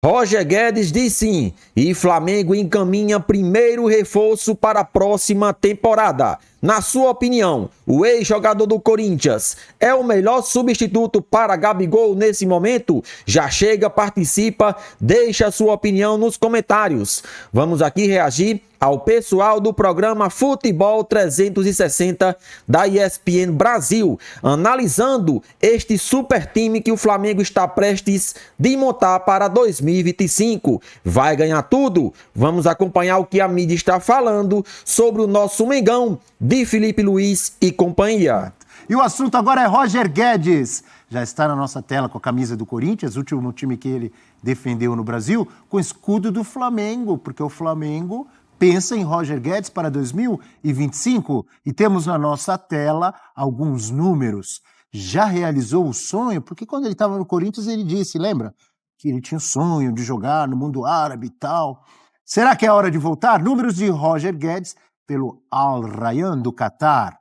Roger Guedes diz sim e Flamengo encaminha primeiro reforço para a próxima temporada. Na sua opinião, o ex-jogador do Corinthians é o melhor substituto para Gabigol nesse momento? Já chega, participa, deixa sua opinião nos comentários. Vamos aqui reagir ao pessoal do programa Futebol 360 da ESPN Brasil, analisando este super time que o Flamengo está prestes de montar para 2025. Vai ganhar tudo? Vamos acompanhar o que a mídia está falando sobre o nosso Mengão de Felipe Luiz e companhia. E o assunto agora é Roger Guedes. Já está na nossa tela com a camisa do Corinthians, o último time que ele defendeu no Brasil, com o escudo do Flamengo, porque o Flamengo pensa em Roger Guedes para 2025. E temos na nossa tela alguns números. Já realizou o sonho? Porque quando ele estava no Corinthians ele disse, lembra? Que ele tinha o sonho de jogar no mundo árabe e tal. Será que é hora de voltar? Números de Roger Guedes pelo Al Rayyan do Catar.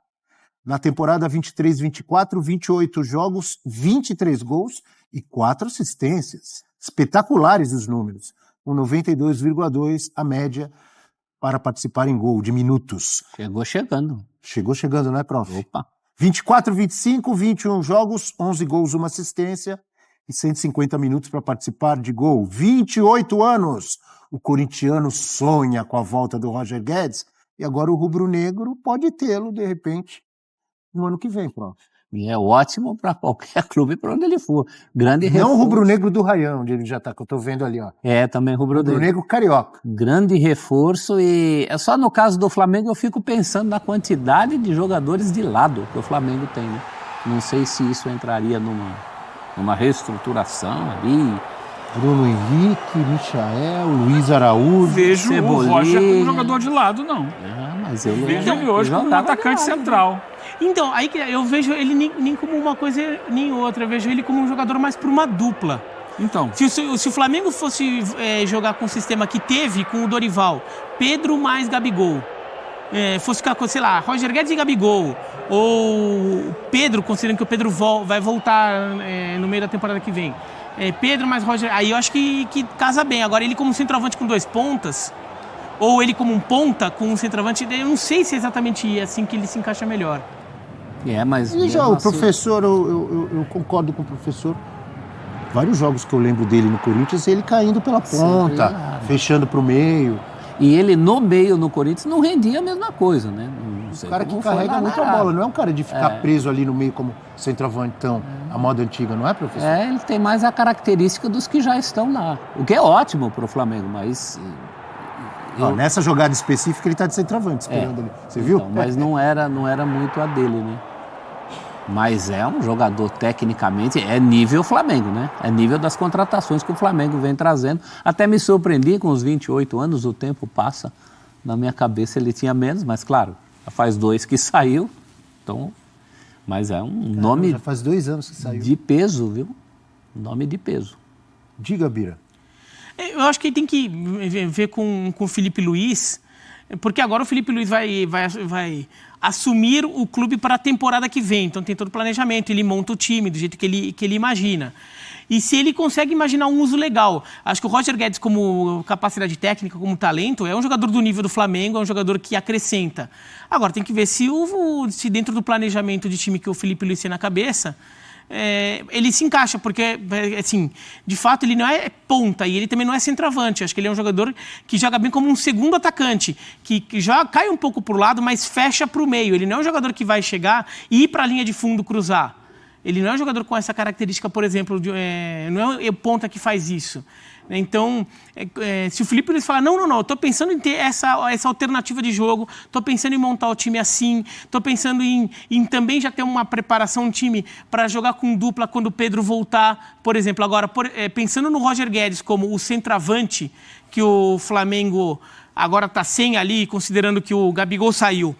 Na temporada 23-24, 28 jogos, 23 gols e 4 assistências. Espetaculares os números. Com 92,2 a média para participar em gol de minutos. Chegou chegando. Chegou chegando, né, prof? Opa. 24-25, 21 jogos, 11 gols, 1 assistência e 150 minutos para participar de gol. 28 anos. O corintiano sonha com a volta do Roger Guedes e agora o rubro-negro pode tê-lo, de repente, no ano que vem, prof. E é ótimo para qualquer clube, para onde ele for. Grande Não reforço. o rubro-negro do Rayão, onde ele já está, que eu estou vendo ali, ó. É, também rubro-negro. Rubro-negro carioca. Grande reforço e é só no caso do Flamengo eu fico pensando na quantidade de jogadores de lado que o Flamengo tem, né? Não sei se isso entraria numa reestruturação ali. Bruno Henrique, Michael, Luiz Araújo. Vejo Cebolinha. o Roger como jogador de lado, não. Mas ele Vejo ele hoje como um jogava atacante de lado, central. Então, aí que eu vejo ele nem como uma coisa nem outra, eu vejo ele como um jogador mais para uma dupla. Então, Se o Flamengo fosse jogar com o sistema que teve com o Dorival, Pedro mais Gabigol, fosse ficar com, sei lá, Roger Guedes e Gabigol, ou Pedro, considerando que o Pedro vai voltar no meio da temporada que vem, Pedro mais Roger, aí eu acho que casa bem. Agora ele como centroavante com 2 pontas, ou ele como um ponta com um centroavante, eu não sei se é exatamente assim que ele se encaixa melhor. Mas E já mesmo o assim- professor, eu concordo com o professor. Vários jogos que eu lembro dele no Corinthians, ele caindo pela ponta, claro. fechando pro meio. E ele no meio no Corinthians não rendia a mesma coisa, né? Não sei O cara que como foi carrega lá muito a na bola, não é um cara de ficar É. preso ali no meio como centroavantão, a moda antiga, não é, professor? Ele tem mais a característica dos que já estão lá. O que é ótimo pro Flamengo, mas... Ó, nessa jogada específica ele tá de centroavante esperando ali. Você viu? Então, mas não era muito a dele, né? Mas é um jogador tecnicamente, é nível Flamengo, né? É nível das contratações que o Flamengo vem trazendo. Até me surpreendi com os 28 anos, o tempo passa. Na minha cabeça ele tinha menos, mas claro, já faz 2 que saiu. Então, mas é um nome Já faz 2 anos que saiu. de peso, viu? Nome de peso. Diga, Bira. Eu acho que ele tem que ver com o Felipe Luiz, porque agora o Felipe Luiz vai assumir o clube para a temporada que vem. Então tem todo o planejamento, ele monta o time do jeito que ele imagina. E se ele consegue imaginar um uso legal. Acho que o Roger Guedes, como capacidade técnica, como talento, é um jogador do nível do Flamengo, é um jogador que acrescenta. Agora tem que ver se dentro do planejamento de time que o Felipe Luiz tem na cabeça, ele se encaixa, porque, assim, de fato, ele não é ponta e ele também não é centroavante. Acho que ele é um jogador que joga bem como um segundo atacante, que já cai um pouco para o lado, mas fecha para o meio. Ele não é um jogador que vai chegar e ir para a linha de fundo cruzar. Ele não é um jogador com essa característica, por exemplo, não é o ponta que faz isso. Então, se o Felipe Luiz falar, não, eu estou pensando em ter essa alternativa de jogo, estou pensando em montar o time assim, estou pensando em também já ter uma preparação de time para jogar com dupla quando o Pedro voltar, por exemplo. Agora, pensando no Roger Guedes como o centroavante, que o Flamengo agora está sem ali, considerando que o Gabigol saiu,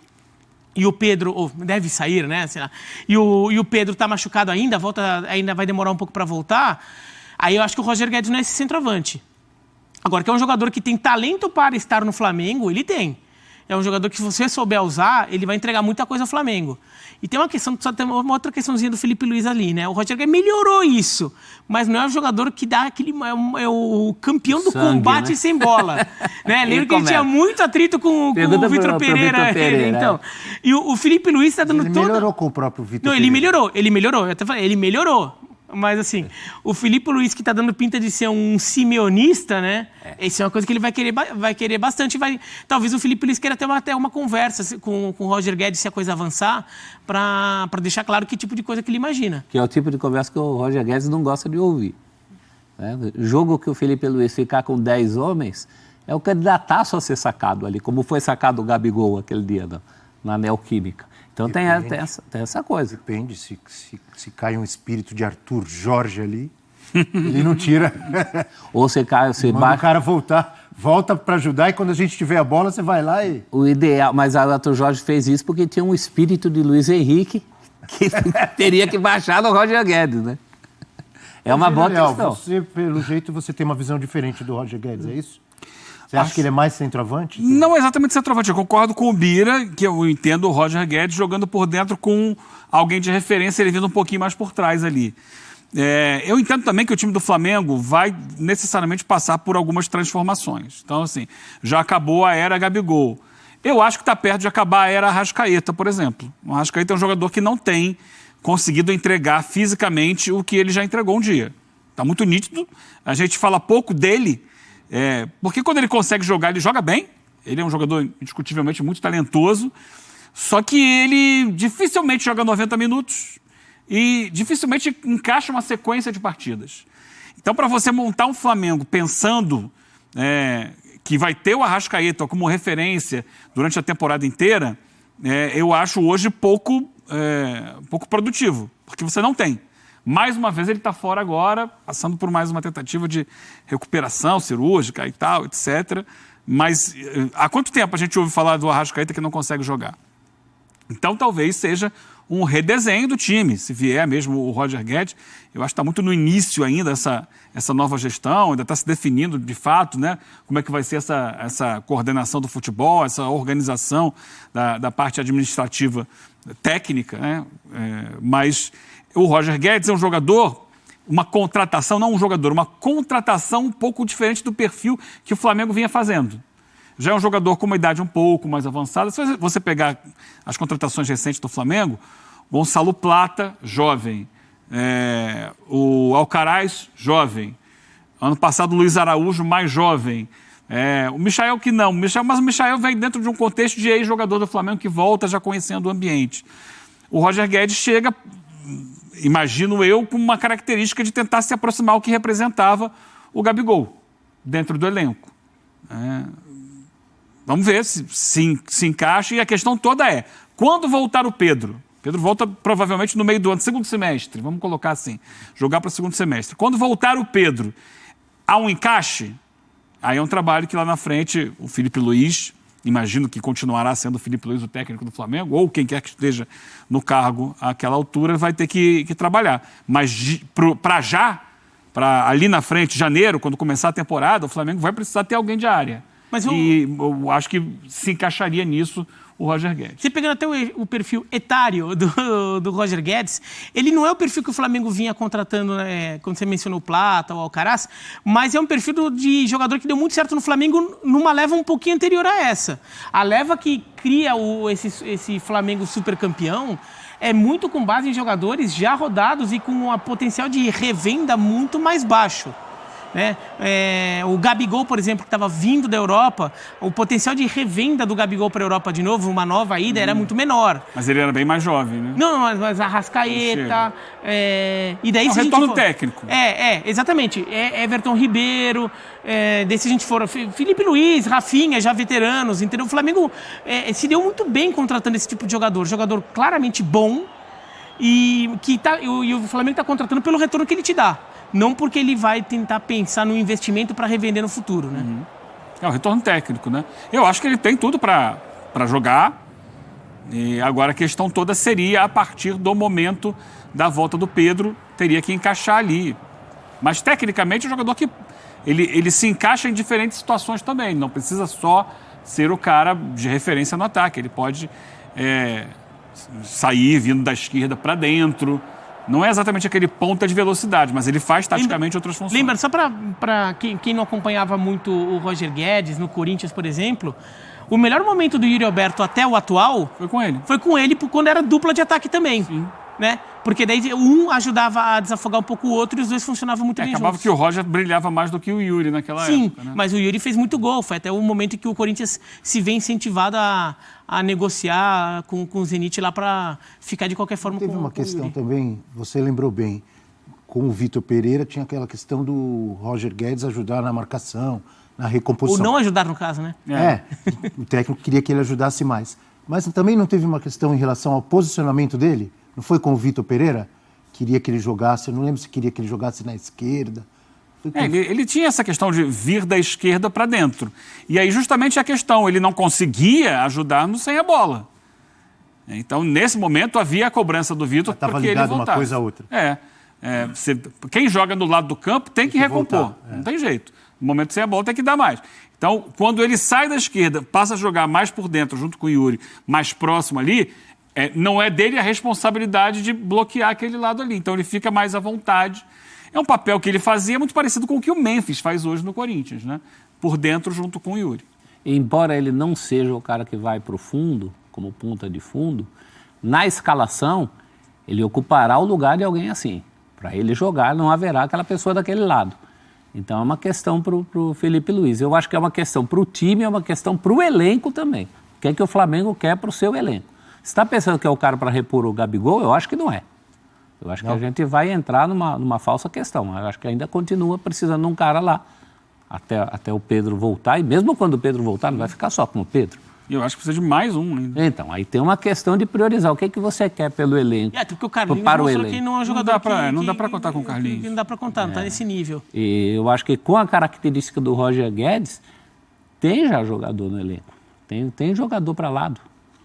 e o Pedro, deve sair, né? Sei lá, e o Pedro está machucado ainda vai demorar um pouco para voltar. Aí eu acho que o Roger Guedes não é esse centroavante. Agora, que é um jogador que tem talento para estar no Flamengo, ele tem. É um jogador que, se você souber usar, ele vai entregar muita coisa ao Flamengo. E tem uma questão, só tem uma outra questãozinha do Felipe Luiz ali, né? O Roger Guedes melhorou isso, mas não é o jogador que dá aquele... É o campeão do sangue, combate, né? Sem bola. Né? Lembra que ele tinha muito atrito com o Vitor Pereira. Então. E o Felipe Luiz está dando Ele melhorou com o próprio Vitor Pereira. Não, ele melhorou. Eu até falei, ele melhorou. Mas assim, o Felipe Luiz, que tá dando pinta de ser um simeonista, né? Isso é uma coisa que ele vai querer bastante. Talvez o Felipe Luiz queira ter até uma conversa com o Roger Guedes, se a coisa avançar, para deixar claro que tipo de coisa que ele imagina. Que é o tipo de conversa que o Roger Guedes não gosta de ouvir. Né? Jogo que o Felipe Luiz ficar com 10 homens é o candidataço a ser sacado ali, como foi sacado o Gabigol aquele dia na Neoquímica. Então tem essa coisa. Depende, se cai um espírito de Arthur Jorge ali, ele não tira. Ou você cai, você manda o cara volta para ajudar, e quando a gente tiver a bola, você vai lá e... O ideal, mas o Arthur Jorge fez isso porque tinha um espírito de Luiz Henrique que teria que baixar no Roger Guedes, né? É uma boa questão. Você, pelo jeito, você tem uma visão diferente do Roger Guedes, é isso? Você acha que ele é mais centroavante? Não exatamente centroavante. Eu concordo com o Bira, que eu entendo o Roger Guedes jogando por dentro com alguém de referência, ele vindo um pouquinho mais por trás ali. Eu entendo também que o time do Flamengo vai necessariamente passar por algumas transformações. Então, assim, já acabou a era Gabigol. Eu acho que está perto de acabar a era Arrascaeta, por exemplo. O Arrascaeta é um jogador que não tem conseguido entregar fisicamente o que ele já entregou um dia. Está muito nítido. A gente fala pouco dele, porque quando ele consegue jogar, ele joga bem. Ele é um jogador indiscutivelmente muito talentoso, só que ele dificilmente joga 90 minutos e dificilmente encaixa uma sequência de partidas. Então, para você montar um Flamengo pensando que vai ter o Arrascaeta como referência durante a temporada inteira, eu acho hoje pouco produtivo, porque você não tem. Mais uma vez ele está fora agora, passando por mais uma tentativa de recuperação cirúrgica e tal, etc. Mas há quanto tempo a gente ouve falar do Arrascaeta que não consegue jogar? Então talvez seja um redesenho do time, se vier mesmo o Roger Guedes. Eu acho que está muito no início ainda essa nova gestão, ainda está se definindo de fato, né, como é que vai ser essa coordenação do futebol, essa organização da parte administrativa técnica, né? Mas o Roger Guedes é um jogador, uma contratação um pouco diferente do perfil que o Flamengo vinha fazendo. Já é um jogador com uma idade um pouco mais avançada. Se você pegar as contratações recentes do Flamengo, Gonçalo Plata, jovem. O Alcaraz, jovem. Ano passado, o Luiz Araújo, mais jovem. O Michael que não. Mas o Michael vem dentro de um contexto de ex-jogador do Flamengo que volta já conhecendo o ambiente. O Roger Guedes chega, imagino eu, com uma característica de tentar se aproximar ao que representava o Gabigol dentro do elenco. Vamos ver se encaixa. E a questão toda é, quando voltar o Pedro? Pedro volta provavelmente no meio do ano, segundo semestre, vamos colocar assim, jogar para o segundo semestre. Quando voltar o Pedro, há um encaixe? Aí é um trabalho que lá na frente o Felipe Luiz, imagino que continuará sendo o Felipe Luiz o técnico do Flamengo, ou quem quer que esteja no cargo àquela altura, vai ter que trabalhar. Mas para ali na frente, janeiro, quando começar a temporada, o Flamengo vai precisar ter alguém de área. E eu acho que se encaixaria nisso o Roger Guedes. Você pegando até o perfil etário do Roger Guedes, ele não é o perfil que o Flamengo vinha contratando, né, quando você mencionou o Plata ou o Alcaraz, mas é um perfil de jogador que deu muito certo no Flamengo numa leva um pouquinho anterior a essa. A leva que cria esse Flamengo supercampeão é muito com base em jogadores já rodados e com um potencial de revenda muito mais baixo. Né? O Gabigol, por exemplo, que estava vindo da Europa, o potencial de revenda do Gabigol para a Europa de novo, uma nova ida, era muito menor. Mas ele era bem mais jovem, né? Não, mas Arrascaeta... e daí, se retorno técnico. Exatamente. Everton Ribeiro, daí se a gente for... Felipe Luiz, Rafinha, já veteranos, entendeu? O Flamengo se deu muito bem contratando esse tipo de jogador claramente bom, e o Flamengo está contratando pelo retorno que ele te dá. Não porque ele vai tentar pensar no investimento para revender no futuro, né? É o retorno técnico, né? Eu acho que ele tem tudo para jogar. E agora a questão toda seria, a partir do momento da volta do Pedro, teria que encaixar ali. Mas, tecnicamente, é um jogador que ele se encaixa em diferentes situações também. Não precisa só ser o cara de referência no ataque. Ele pode sair vindo da esquerda para dentro. Não é exatamente aquele ponta de velocidade, mas ele faz taticamente outras funções. Lembra, só para quem não acompanhava muito o Roger Guedes no Corinthians, por exemplo, o melhor momento do Yuri Alberto até o atual Foi com ele. foi com ele quando era dupla de ataque também. Sim. Né? Porque daí um ajudava a desafogar um pouco o outro e os dois funcionavam muito bem Acabava juntos. que o Roger brilhava mais do que o Yuri naquela Sim, época. Né? mas o Yuri fez muito gol. Foi até o momento que o Corinthians se vê incentivado a negociar com o Zenit lá para ficar de qualquer forma Teve com uma o questão Yuri. também, você lembrou bem, com o Vitor Pereira tinha aquela questão do Roger Guedes ajudar na marcação, na Ou recomposição. não ajudar, no caso, né? O técnico queria que ele ajudasse mais. Mas também não teve uma questão em relação ao posicionamento dele? Não foi com o Vitor Pereira? Queria que ele jogasse, eu não lembro se queria que ele jogasse na esquerda. Foi com... Ele tinha essa questão de vir da esquerda para dentro. E aí justamente a questão, ele não conseguia ajudar sem a bola. Então, nesse momento, havia a cobrança do Vitor para que ele voltasse. Estava ligado uma coisa a outra. Quem joga do lado do campo tem que recompor. voltar, Não tem jeito. No momento sem a bola tem que dar mais. Então, quando ele sai da esquerda, passa a jogar mais por dentro, junto com o Yuri, mais próximo ali, não é dele a responsabilidade de bloquear aquele lado ali. Então, ele fica mais à vontade. É um papel que ele fazia muito parecido com o que o Memphis faz hoje no Corinthians, né? Por dentro, junto com o Yuri. Embora ele não seja o cara que vai para o fundo, como ponta de fundo, na escalação, ele ocupará o lugar de alguém assim. Para ele jogar, não haverá aquela pessoa daquele lado. Então, é uma questão para o Felipe Luiz. Eu acho que é uma questão para o time, é uma questão para o elenco também. O que é que o Flamengo quer para o seu elenco? Você está pensando que é o cara para repor o Gabigol? Eu acho que não é. Eu acho que a gente vai entrar numa falsa questão. Eu acho que ainda continua precisando de um cara lá, até o Pedro voltar. E mesmo quando o Pedro voltar, não vai ficar só com o Pedro. E eu acho que precisa de mais um ainda. Então, aí tem uma questão de priorizar. O que é que você quer pelo elenco? Porque o Carlinhos para o mostrou elenco. que não é um jogador Não dá pra contar com o Carlinhos. Não dá para contar, não está nesse nível. E eu acho que com a característica do Roger Guedes, tem já jogador no elenco. Tem jogador para lado.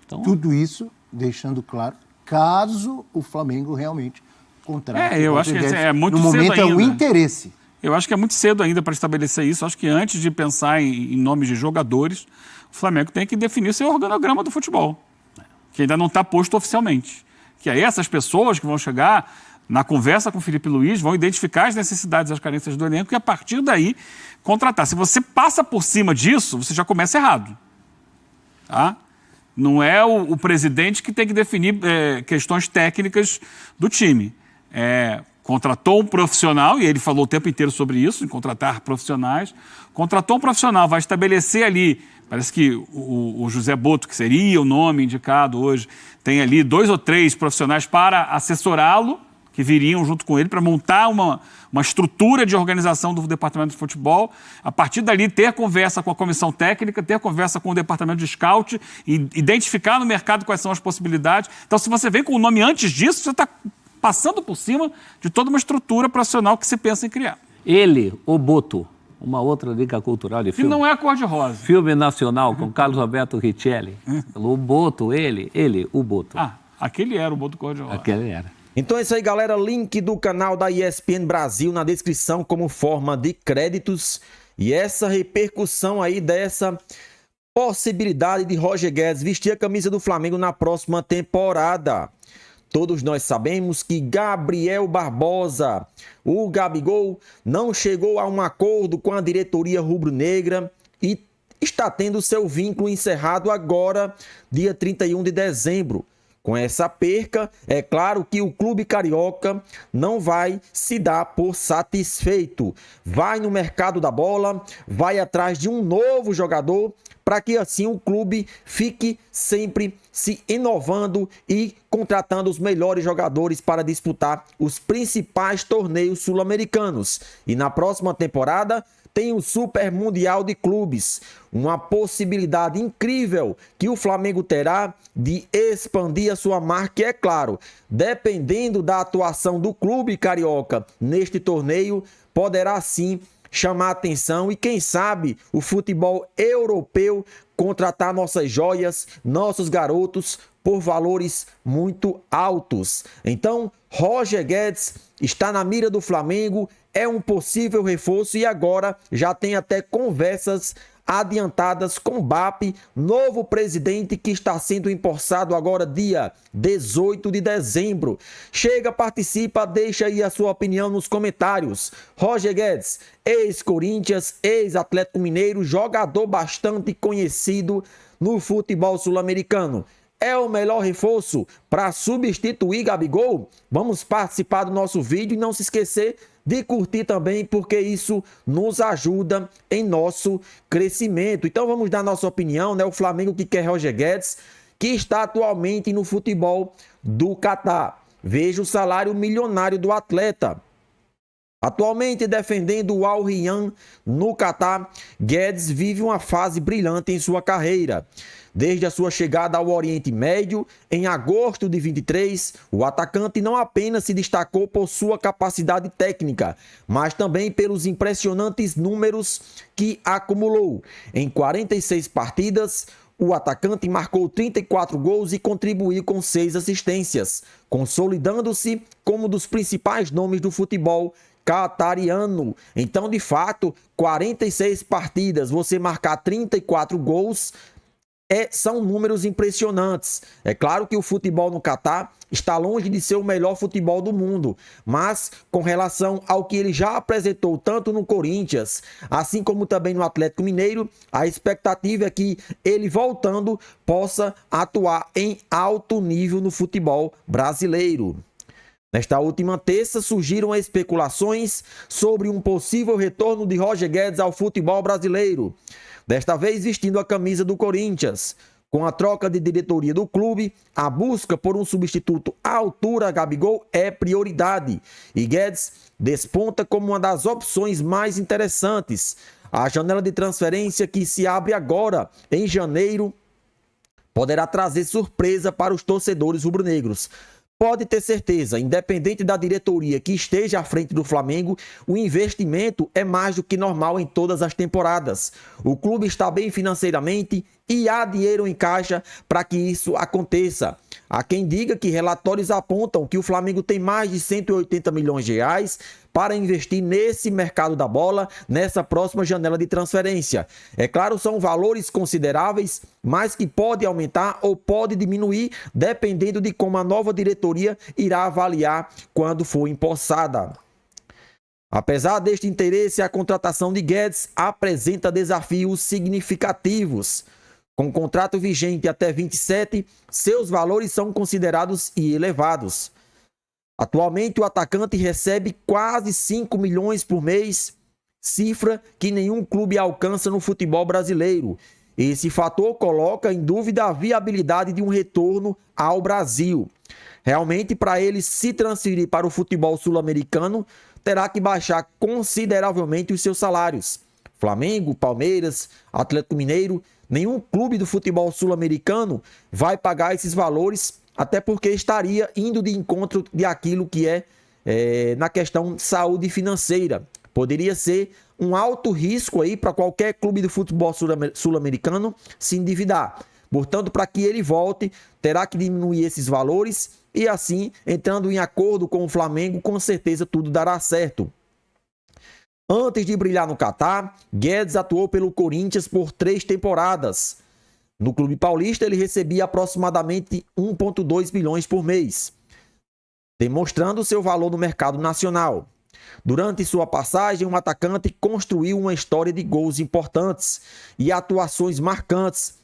Então, Tudo isso deixando claro, caso o Flamengo realmente contrate eu o acho Roger que Guedes. é muito No cedo momento é o ainda. interesse. Eu acho que é muito cedo ainda para estabelecer isso. Acho que antes de pensar em nomes de jogadores, o Flamengo tem que definir seu organograma do futebol, que ainda não está posto oficialmente. Que aí essas pessoas que vão chegar na conversa com o Felipe Luiz vão identificar as necessidades e as carências do elenco e, a partir daí, contratar. Se você passa por cima disso, você já começa errado. Tá? Não é o presidente que tem que definir questões técnicas do time. Contratou um profissional, e ele falou o tempo inteiro sobre isso, em contratar profissionais. Contratou um profissional, vai estabelecer ali, parece que o José Boto, que seria o nome indicado hoje, tem ali 2 ou 3 profissionais para assessorá-lo, que viriam junto com ele para montar uma estrutura de organização do departamento de futebol. A partir dali, ter conversa com a comissão técnica, ter conversa com o departamento de scout, e identificar no mercado quais são as possibilidades. Então, se você vem com o nome antes disso, você está passando por cima de toda uma estrutura profissional que se pensa em criar. ele, o Boto, uma outra dica cultural de E filme. não é cor-de-rosa. Filme nacional com Carlos Roberto Richelli. O Boto, o Boto. Aquele era o Boto cor-de-rosa. Aquele era. Então é isso aí, galera. Link do canal da ESPN Brasil na descrição como forma de créditos. E essa repercussão aí dessa possibilidade de Roger Guedes vestir a camisa do Flamengo na próxima temporada. Todos nós sabemos que Gabriel Barbosa, o Gabigol, não chegou a um acordo com a diretoria rubro-negra e está tendo seu vínculo encerrado agora, dia 31 de dezembro. Com essa perca, é claro que o clube carioca não vai se dar por satisfeito. Vai no mercado da bola, vai atrás de um novo jogador, para que assim o clube fique sempre se inovando e contratando os melhores jogadores para disputar os principais torneios sul-americanos. E na próxima temporada tem o Super Mundial de Clubes, uma possibilidade incrível que o Flamengo terá de expandir a sua marca, e é claro, dependendo da atuação do clube carioca neste torneio, poderá sim chamar atenção e, quem sabe, o futebol europeu contratar nossas joias, nossos garotos, por valores muito altos. Então, Roger Guedes está na mira do Flamengo, é um possível reforço e agora já tem até conversas adiantadas com BAP, novo presidente que está sendo empossado agora dia 18 de dezembro. Chega, participa, deixa aí a sua opinião nos comentários. Roger Guedes, ex-Corinthians, ex-Atlético Mineiro, jogador bastante conhecido no futebol sul-americano. É o melhor reforço para substituir Gabigol? Vamos participar do nosso vídeo e não se esquecer de curtir também, porque isso nos ajuda em nosso crescimento. Então vamos dar nossa opinião, né? O Flamengo que quer Roger Guedes, que está atualmente no futebol do Catar. Veja o salário milionário do atleta. Atualmente defendendo o Al Rayyan no Catar, Guedes vive uma fase brilhante em sua carreira. Desde a sua chegada ao Oriente Médio, em agosto de 23, o atacante não apenas se destacou por sua capacidade técnica, mas também pelos impressionantes números que acumulou. Em 46 partidas, o atacante marcou 34 gols e contribuiu com 6 assistências, consolidando-se como um dos principais nomes do futebol catariano. Então, de fato, 46 partidas, você marcar 34 gols, são números impressionantes. É claro que o futebol no Catar está longe de ser o melhor futebol do mundo, mas com relação ao que ele já apresentou tanto no Corinthians, assim como também no Atlético Mineiro, a expectativa é que ele voltando possa atuar em alto nível no futebol brasileiro. Nesta última terça, surgiram especulações sobre um possível retorno de Roger Guedes ao futebol brasileiro, desta vez vestindo a camisa do Corinthians. Com a troca de diretoria do clube, a busca por um substituto à altura Gabigol é prioridade, e Guedes desponta como uma das opções mais interessantes. A janela de transferência que se abre agora, em janeiro, poderá trazer surpresa para os torcedores rubro-negros. Pode ter certeza, independente da diretoria que esteja à frente do Flamengo, o investimento é mais do que normal em todas as temporadas. O clube está bem financeiramente e há dinheiro em caixa para que isso aconteça. Há quem diga que relatórios apontam que o Flamengo tem mais de 180 milhões de reais para investir nesse mercado da bola, nessa próxima janela de transferência. É claro, são valores consideráveis, mas que pode aumentar ou pode diminuir, dependendo de como a nova diretoria irá avaliar quando for empossada. Apesar deste interesse, a contratação de Guedes apresenta desafios significativos. Com contrato vigente até 27, seus valores são considerados elevados. Atualmente, o atacante recebe quase 5 milhões por mês, cifra que nenhum clube alcança no futebol brasileiro. Esse fator coloca em dúvida a viabilidade de um retorno ao Brasil. Realmente, para ele se transferir para o futebol sul-americano, terá que baixar consideravelmente os seus salários. Flamengo, Palmeiras, Atlético Mineiro, nenhum clube do futebol sul-americano vai pagar esses valores, até porque estaria indo de encontro de aquilo que é na questão de saúde financeira. Poderia ser um alto risco aí para qualquer clube do futebol sul-americano se endividar. Portanto, para que ele volte, terá que diminuir esses valores e assim, entrando em acordo com o Flamengo, com certeza tudo dará certo. Antes de brilhar no Catar, Guedes atuou pelo Corinthians por 3 temporadas. No clube paulista, ele recebia aproximadamente 1,2 milhões por mês, demonstrando seu valor no mercado nacional. Durante sua passagem, um atacante construiu uma história de gols importantes e atuações marcantes,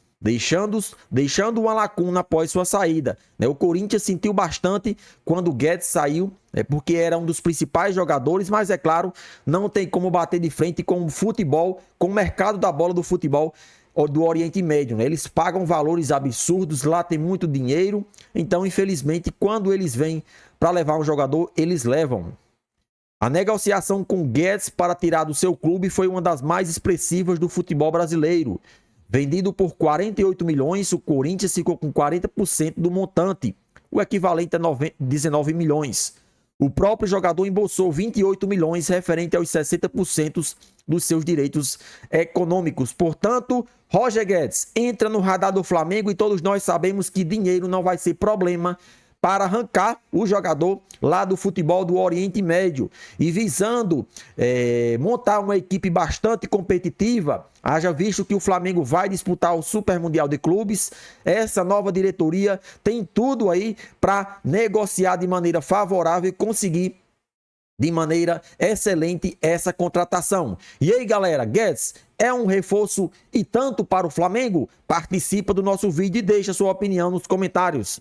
deixando uma lacuna após sua saída. O Corinthians sentiu bastante quando o Guedes saiu, porque era um dos principais jogadores, mas é claro, não tem como bater de frente com o futebol, com o mercado da bola do futebol do Oriente Médio. Eles pagam valores absurdos, lá tem muito dinheiro, então infelizmente quando eles vêm para levar um jogador, eles levam. A negociação com Guedes para tirar do seu clube foi uma das mais expressivas do futebol brasileiro. Vendido por 48 milhões, o Corinthians ficou com 40% do montante, o equivalente a 19 milhões. O próprio jogador embolsou 28 milhões, referente aos 60% dos seus direitos econômicos. Portanto, Roger Guedes entra no radar do Flamengo e todos nós sabemos que dinheiro não vai ser problema para arrancar o jogador lá do futebol do Oriente Médio. E visando montar uma equipe bastante competitiva, haja visto que o Flamengo vai disputar o Super Mundial de Clubes, essa nova diretoria tem tudo aí para negociar de maneira favorável e conseguir de maneira excelente essa contratação. E aí, galera, Guedes é um reforço e tanto para o Flamengo? Participa do nosso vídeo e deixa sua opinião nos comentários.